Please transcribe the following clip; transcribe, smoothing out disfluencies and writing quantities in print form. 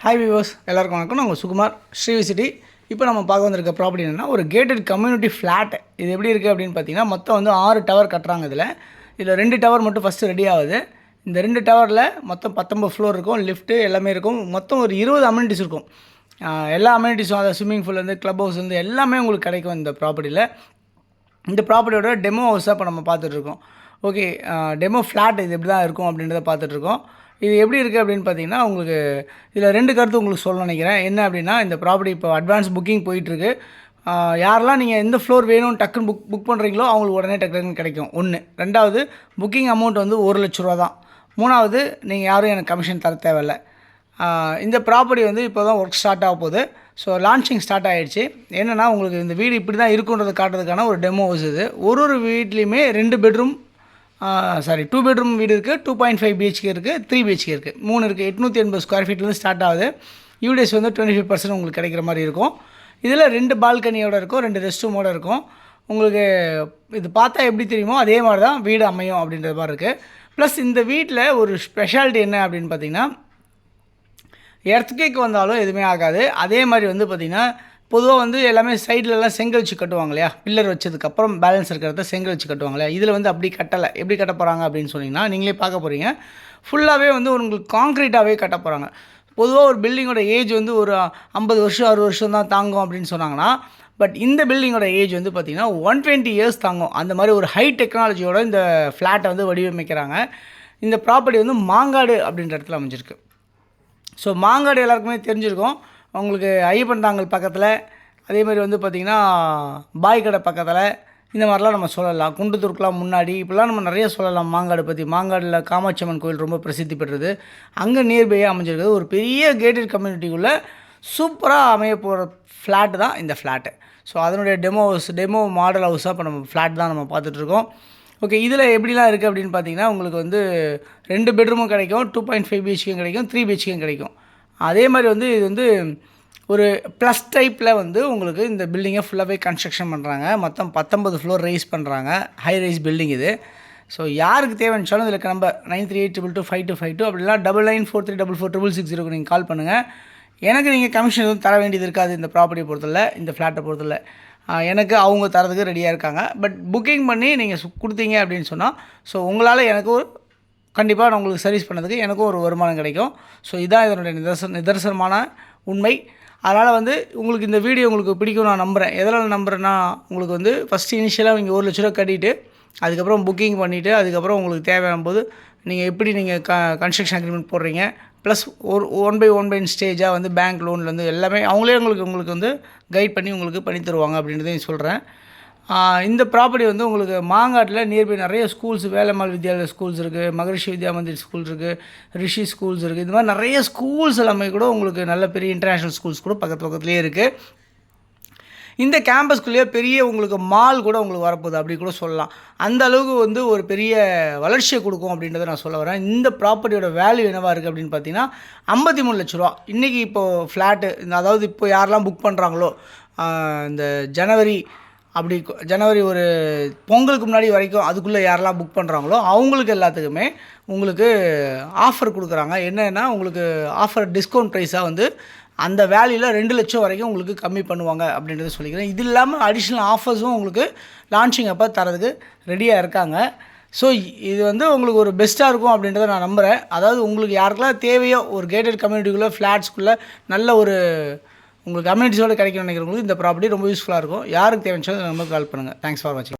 Hi viewers, எல்லாருக்கும் வணக்கம். நான் உங்கள் சுகுமார், ஸ்ரீவிசிட்டி. இப்போ நம்ம பார்க்க வந்திருக்க ப்ராப்பர்ட்டி என்னென்னா ஒரு கேட்டட் கம்யூனிட்டி ஃப்ளாட். இது எப்படி இருக்குது அப்படின்னு பார்த்தீங்கன்னா, மொத்தம் வந்து 6 டவர் கட்டுறாங்க. இதில் 2 டவர் மட்டும் ஃபஸ்ட்டு ரெடி ஆகுது. இந்த 2 டவரில் மொத்தம் 19 ஃப்ளோர் இருக்கும், லிஃப்ட்டு எல்லாமே இருக்கும். மொத்தம் ஒரு 20 அமெனிட்டிஸ் இருக்கும். எல்லா அமெனிட்டிஸும், அதாவது ஸ்விம்மிங் பூல்லேருந்து க்ளப் ஹவுஸ்லேருந்து எல்லாமே உங்களுக்கு கிடைக்கும் இந்த ப்ராப்பர்ட்டியில். இந்த ப்ராப்பர்ட்டியோட டெமோ ஹவுஸாக இப்போ நம்ம பார்த்துட்ருக்கோம். ஓகே, டெமோ ஃப்ளாட் இது எப்படி தான் இருக்கும் அப்படின்றத பார்த்துட்ருக்கோம். இது எப்படி இருக்குது அப்படின்னு பார்த்தீங்கன்னா, உங்களுக்கு இதில் 2 கருத்து உங்களுக்கு சொல்ல நினைக்கிறேன். என்ன அப்படின்னா, இந்த ப்ராப்பர்ட்டி இப்போ அட்வான்ஸ் புக்கிங் போயிட்டுருக்கு. யாரெல்லாம் நீங்கள் எந்த ஃப்ளோர் வேணும்னு டக்குன்னு புக் பண்ணுறீங்களோ அவங்களுக்கு உடனே டக்குன்னு கிடைக்கும். 1. 2வது, புக்கிங் அமௌண்ட் வந்து 1 லட்ச ரூபா தான். 3வது, நீங்கள் யாரும் எனக்கு கமிஷன் தர தேவையில்லை. இந்த ப்ராப்பர்ட்டி வந்து இப்போ தான் ஒர்க் ஸ்டார்ட் ஆக போகுது. ஸோ லான்ச்சிங் ஸ்டார்ட் ஆகிடுச்சு. என்னென்னா, உங்களுக்கு இந்த வீடு இப்படி தான் இருக்குன்றதை காட்டுறதுக்கான ஒரு டெமோ ஹவுஸ் இது. ஒரு வீட்லேயுமே 2 பெட்ரூம் 2 பெட்ரூம் வீடு இருக்குது, 2.5 பிஹெச்கே இருக்குது, 3 பிஹெச்கே இருக்குது, 3 இருக்குது. 880 ஸ்கொயர் ஃபீட்லேருந்து ஸ்டார்ட் ஆகுது. யூடிஎஸ் வந்து 25% உங்களுக்கு கிடைக்கிற மாதிரி இருக்கும். இதில் 2 பால்கனியோடு இருக்கும், 2 ரெஸ்ட் ரூமோடு இருக்கும். உங்களுக்கு இது பார்த்தா எப்படி தெரியுமோ அதே மாதிரி தான் வீடு அமையும் அப்படின்ற மாதிரி இருக்குது. ப்ளஸ் இந்த வீட்டில் ஒரு ஸ்பெஷாலிட்டி என்ன அப்படின்னு பார்த்தீங்கன்னா, எர்த்குவேக் வந்தாலும் எதுவுமே ஆகாது. அதே மாதிரி வந்து பார்த்திங்கன்னா, பொதுவாக வந்து எல்லாமே சைட்லலாம் செங்கல் வச்சு கட்டுவாங்க இல்லையா, பில்லர் வச்சதுக்கப்புறம் பேலன்ஸ் இருக்கிறத செங்கல் வச்சு கட்டுவாங்க இல்லையா. இதில் வந்து அப்படி கட்டலை. எப்படி கட்ட போகிறாங்க அப்படின்னு சொன்னிங்கன்னா, நீங்களே பார்க்க போகிறீங்க. ஃபுல்லாகவே வந்து உங்களுக்கு காங்க்ரீட்டாகவே கட்ட போகிறாங்க. பொதுவாக ஒரு பில்டிங்கோட ஏஜ் வந்து ஒரு 50 வருஷம் 60 வருஷம் தான் தாங்கும் அப்படின்னு சொன்னாங்கன்னா, பட் இந்த பில்டிங்கோட ஏஜ் வந்து பார்த்திங்கன்னா 120 இயர்ஸ் தாங்கும். அந்த மாதிரி ஒரு ஹை டெக்னாலஜியோட இந்த ஃப்ளாட்டை வந்து வடிவமைக்கிறாங்க. இந்த ப்ராப்பர்ட்டி வந்து மாங்காடு அப்படின்ற இடத்துல அமைஞ்சிருக்கு. ஸோ மாங்காடு எல்லாருக்குமே தெரிஞ்சிருக்கும். உங்களுக்கு ஐயப்பன் தாங்கல் பக்கத்தில், அதேமாதிரி வந்து பார்த்திங்கன்னா பாய்கடை பக்கத்தில், இந்த மாதிரிலாம் நம்ம சொல்லலாம். குண்டுத்துருக்குலாம் முன்னாடி இப்படிலாம் நம்ம நிறைய சொல்லலாம் மாங்காடு பற்றி. மாங்காடில் காமாட்சி அம்மன் கோயில் ரொம்ப பிரசித்தி பெற்றது. அங்கே நியர்பையாக அமைஞ்சிருக்கிறது ஒரு பெரிய கேட்டட் கம்யூனிட்டிக்குள்ளே சூப்பராக அமைய போகிற ஃப்ளாட்டு தான் இந்த ஃப்ளாட்டு. ஸோ அதனுடைய டெமோ மாடல் ஹவுஸாக இப்போ நம்ம ஃப்ளாட் தான் நம்ம பார்த்துட்ருக்கோம். ஓகே, இதில் எப்படிலாம் இருக்குது அப்படின்னு பார்த்தீங்கன்னா, உங்களுக்கு வந்து 2 பெட்ரூமும் கிடைக்கும், 2.5 பிஹெச்கேயும் கிடைக்கும், 3 பிஹெச்கேயும் கிடைக்கும். அதே மாதிரி வந்து இது வந்து ஒரு ப்ளஸ் டைப்பில் வந்து உங்களுக்கு இந்த பில்டிங்கை ஃபுல்லாகவே கன்ஸ்ட்ரக்ஷன் பண்ணுறாங்க. மொத்தம் 19 ஃப்ளோர் ரைஸ் பண்ணுறாங்க. ஹை ரைஸ் பில்டிங் இது. ஸோ யாருக்கு தேவைன்னு இதில் நம்பர் 9382225252 அப்படின்னா 9943444660 நீங்கள் கால் பண்ணுங்கள். எனக்கு நீங்கள் கமிஷன் எதுவும் தர வேண்டியது இருக்காது இந்த ப்ராப்பர்ட்டியை பொறுத்தல, இந்த ஃப்ளாட்டை பொறுத்தல. எனக்கு அவங்க தரதுக்கு ரெடியாக இருக்காங்க. பட் புக்கிங் பண்ணி நீங்கள் கொடுத்தீங்க அப்படின்னு சொன்னால், ஸோ உங்களால் எனக்கு ஒரு கண்டிப்பாக நான் உங்களுக்கு சர்வீஸ் பண்ணதுக்கு எனக்கும் ஒரு வருமானம் கிடைக்கும். ஸோ இதுதான் இதனுடைய நிதர்சனமான உண்மை. அதனால் வந்து உங்களுக்கு இந்த வீடியோ உங்களுக்கு பிடிக்கும் நான் நம்புகிறேன். எதனால் நம்புகிறேன்னா, உங்களுக்கு வந்து ஃபஸ்ட்டு இனிஷியலாக நீங்கள் 1 லட்ச ரூபா கட்டிட்டு அதுக்கப்புறம் புக்கிங் பண்ணிவிட்டு அதுக்கப்புறம் உங்களுக்கு தேவையான போது நீங்கள் எப்படி நீங்கள் கன்ஸ்ட்ரக்ஷன் அக்ரிமெண்ட் போடுறீங்க, ப்ளஸ் ஒரு 1 பை 1 ஸ்டேஜாக வந்து பேங்க் லோன்லேருந்து எல்லாமே அவங்களே உங்களுக்கு வந்து கைட் பண்ணி உங்களுக்கு பண்ணி தருவாங்க அப்படின்றதையும் சொல்கிறேன். இந்த ப்ராப்பர்ட்டி வந்து உங்களுக்கு மாங்காட்டில் நியர்பை நிறைய ஸ்கூல்ஸ், வேலம்மாள் வித்யாலயா ஸ்கூல்ஸ் இருக்குது, மகரிஷி வித்யா மந்திர் ஸ்கூல் இருக்குது, ரிஷி ஸ்கூல்ஸ் இருக்குது. இந்த மாதிரி நிறைய ஸ்கூல்ஸ் எல்லாமே கூட உங்களுக்கு நல்ல பெரிய இன்டர்நேஷ்னல் ஸ்கூல்ஸ் கூட பக்கத்துலேயே இருக்குது. இந்த கேம்பஸ்குள்ளேயே பெரிய உங்களுக்கு மால் கூட உங்களுக்கு வரப்போகுது அப்படி கூட சொல்லலாம். அந்த அளவுக்கு வந்து ஒரு பெரிய வளர்ச்சியை கொடுக்கும் அப்படின்றத நான் சொல்ல வரேன். இந்த ப்ராப்பர்ட்டியோட வேல்யூ என்னவாக இருக்குது அப்படின்னு பார்த்தீங்கன்னா 53 லட்ச ரூபா. இன்றைக்கி இப்போது ஃப்ளாட்டு அதாவது இப்போ யாரெல்லாம் புக் பண்ணுறாங்களோ இந்த ஜனவரி ஒரு பொங்கலுக்கு முன்னாடி வரைக்கும் அதுக்குள்ளே யாரெல்லாம் புக் பண்ணுறாங்களோ அவங்களுக்கு எல்லாத்துக்குமே உங்களுக்கு ஆஃபர் கொடுக்குறாங்க. என்னென்னா, உங்களுக்கு ஆஃபர் டிஸ்கவுண்ட் ப்ரைஸாக வந்து அந்த வேல்யூவில் 2 லட்சம் வரைக்கும் உங்களுக்கு கம்மி பண்ணுவாங்க அப்படின்றத சொல்லிக்கிறேன். இது இல்லாமல் அடிஷ்னல் ஆஃபர்ஸும் உங்களுக்கு லான்ச்சிங் அப்போ தரதுக்கு ரெடியாக இருக்காங்க. ஸோ இது வந்து உங்களுக்கு ஒரு பெஸ்ட்டாக இருக்கும் அப்படின்றத நான் நம்புகிறேன். அதாவது உங்களுக்கு யாருக்கெல்லாம் தேவையோ ஒரு கேட்டட் கம்யூனிட்டிக்குள்ளே ஃப்ளாட்ஸ்க்குள்ளே நல்ல ஒரு உங்களுக்கு கம்யூனிட்டிஸோடு கிடைக்கணும்னு நினைக்கிறவங்களுக்கு இந்த ப்ராப்பர்ட்டி ரொம்ப யூஸ்ஃபுல்லாக இருக்கும். யாருக்கு தேவைன்னு சொல்லி நம்ம கால் பண்ணுங்கள். தேங்க்ஸ் ஃபார் வாட்சிங்.